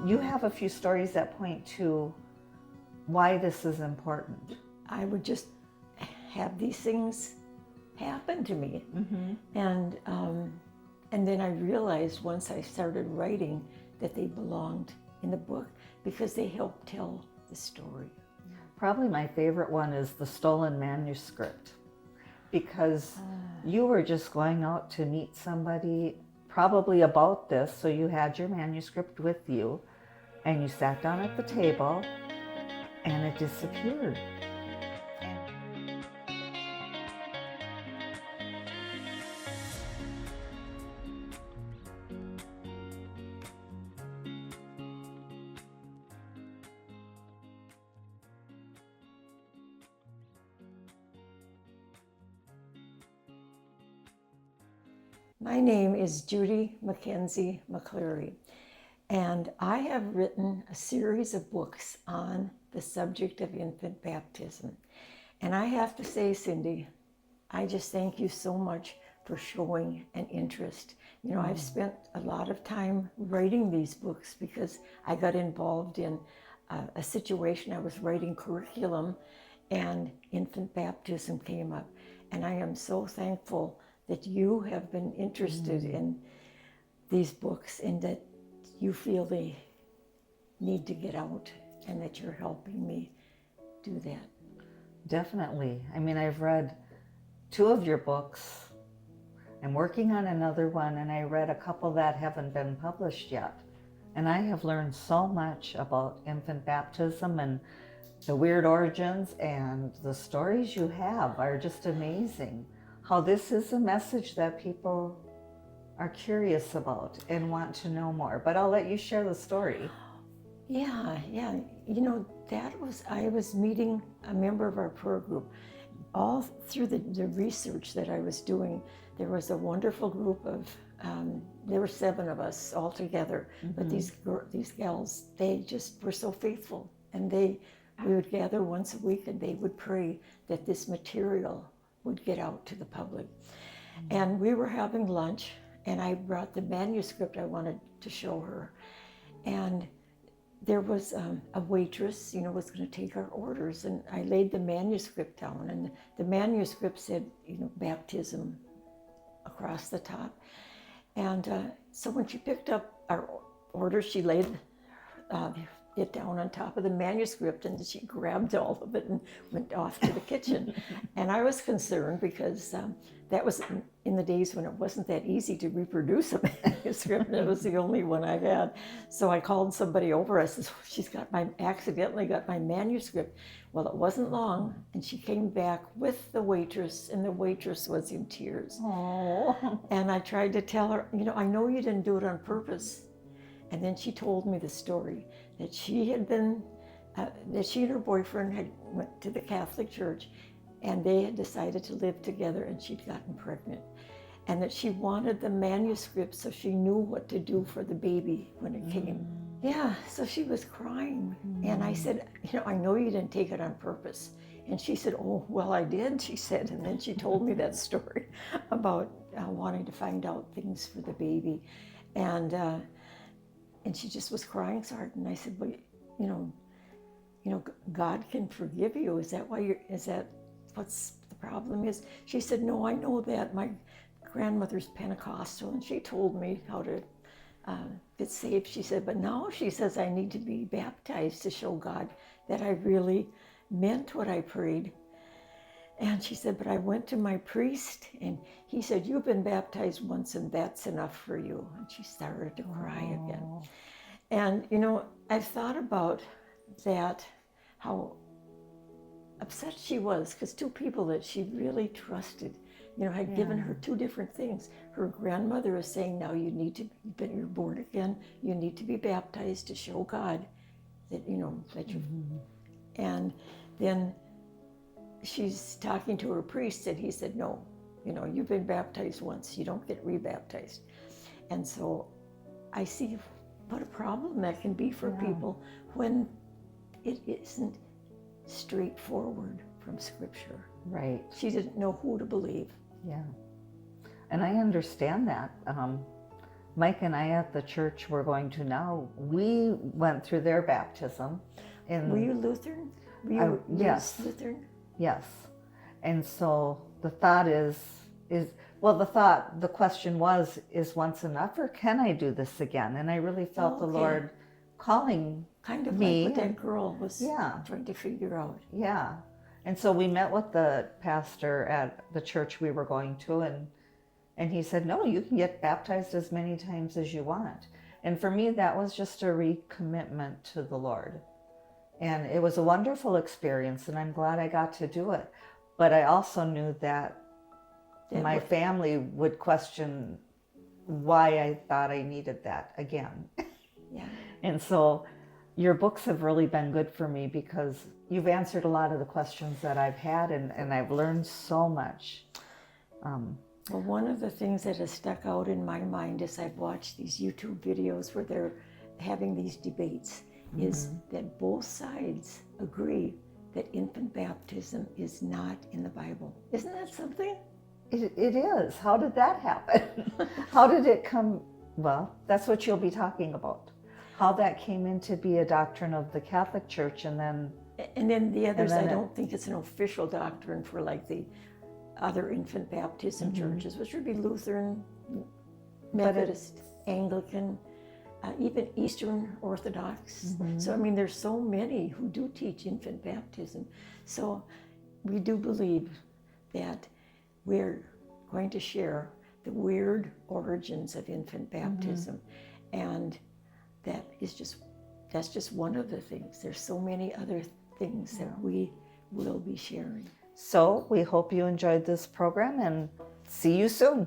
you have a few stories that point to why this is important. I would just have these things happen to me. And then I realized once I started writing that they belonged in the book because they helped tell the story. Probably my favorite one is the stolen manuscript, because you were just going out to meet somebody probably about this, so you had your manuscript with you and you sat down at the table and it disappeared. My name is Judy McKenzie McClary, and I have written a series of books on the subject of infant baptism. And I have to say, Cindy, I just thank you so much for showing an interest. You know, I've spent a lot of time writing these books because I got involved in a situation. I was writing curriculum and infant baptism came up. And I am so thankful that you have been interested in these books and that you feel they need to get out and that you're helping me do that. Definitely. I mean, I've read 2 of your books. I'm working on another one, and I read a couple that haven't been published yet. And I have learned so much about infant baptism and the weird origins, and the stories you have are just amazing. How this is a message that people are curious about and want to know more. But I'll let you share the story. Yeah. You know, I was meeting a member of our prayer group. All through the research that I was doing, there was a wonderful group of, there were 7 of us all together. But these gals, they just were so faithful. And we would gather once a week and they would pray that this material would get out to the public. And we were having lunch and I brought the manuscript I wanted to show her. And there was a waitress, you know, was going to take our orders, and I laid the manuscript down, and the manuscript said, you know, baptism across the top. And so when she picked up our order, she laid it down on top of the manuscript, and she grabbed all of it and went off to the kitchen. And I was concerned because that was in the days when it wasn't that easy to reproduce a manuscript, and it was the only one I had. So I called somebody over. I said, she's accidentally got my manuscript. Well, it wasn't long, and she came back with the waitress, and the waitress was in tears. Oh. And I tried to tell her, you know, I know you didn't do it on purpose. And then she told me the story that she and her boyfriend had went to the Catholic Church, and they had decided to live together, and she'd gotten pregnant. And that she wanted the manuscript so she knew what to do for the baby when it came. Yeah, so she was crying. And I said, you know, I know you didn't take it on purpose. And she said, oh, well, I did, she said. And then she told me that story about wanting to find out things for the baby. And she just was crying so hard. And I said, well, you know, God can forgive you. Is that what's the problem is? She said, no, I know that. My grandmother's Pentecostal, and she told me how to get saved. She said, but now she says I need to be baptized to show God that I really meant what I prayed. And she said, but I went to my priest, and he said, you've been baptized once, and that's enough for you. And she started to cry again. And, you know, I've thought about that, how upset she was, because 2 people that she really trusted, you know, had given her 2 different things. Her grandmother is saying, now you're born again, you need to be baptized to show God that, you know, that you're, and then she's talking to her priest, and he said, no, you know, you've been baptized once, you don't get rebaptized. And so I see what a problem that can be for people when it isn't straightforward from Scripture. Right. She didn't know who to believe. Yeah. And I understand that. Mike and I at the church we're going to now, we went through their baptism. Were you Lutheran? Were you yes. Lutheran? Yes. And so the thought the question was, is once enough, or can I do this again? And I really felt the Lord calling kind of me. Like what that girl was trying to figure out. Yeah. And so we met with the pastor at the church we were going to, and he said, no, you can get baptized as many times as you want. And for me, that was just a recommitment to the Lord. And it was a wonderful experience, and I'm glad I got to do it. But I also knew that my family would question why I thought I needed that again. Yeah. And so your books have really been good for me because you've answered a lot of the questions that I've had, and I've learned so much. Well, one of the things that has stuck out in my mind as I've watched these YouTube videos where they're having these debates is that both sides agree that infant baptism is not in the Bible. Isn't that something? It is. How did that happen? How did it come? Well, that's what you'll be talking about. How that came into be a doctrine of the Catholic Church, and then the others, I don't think it's an official doctrine for like the other infant baptism churches, which would be Lutheran, Methodist, Anglican, even Eastern Orthodox. So I mean, there's so many who do teach infant baptism. So we do believe that we're going to share the weird origins of infant baptism, and that's just one of the things. There's so many other things that we will be sharing. So we hope you enjoyed this program, and see you soon.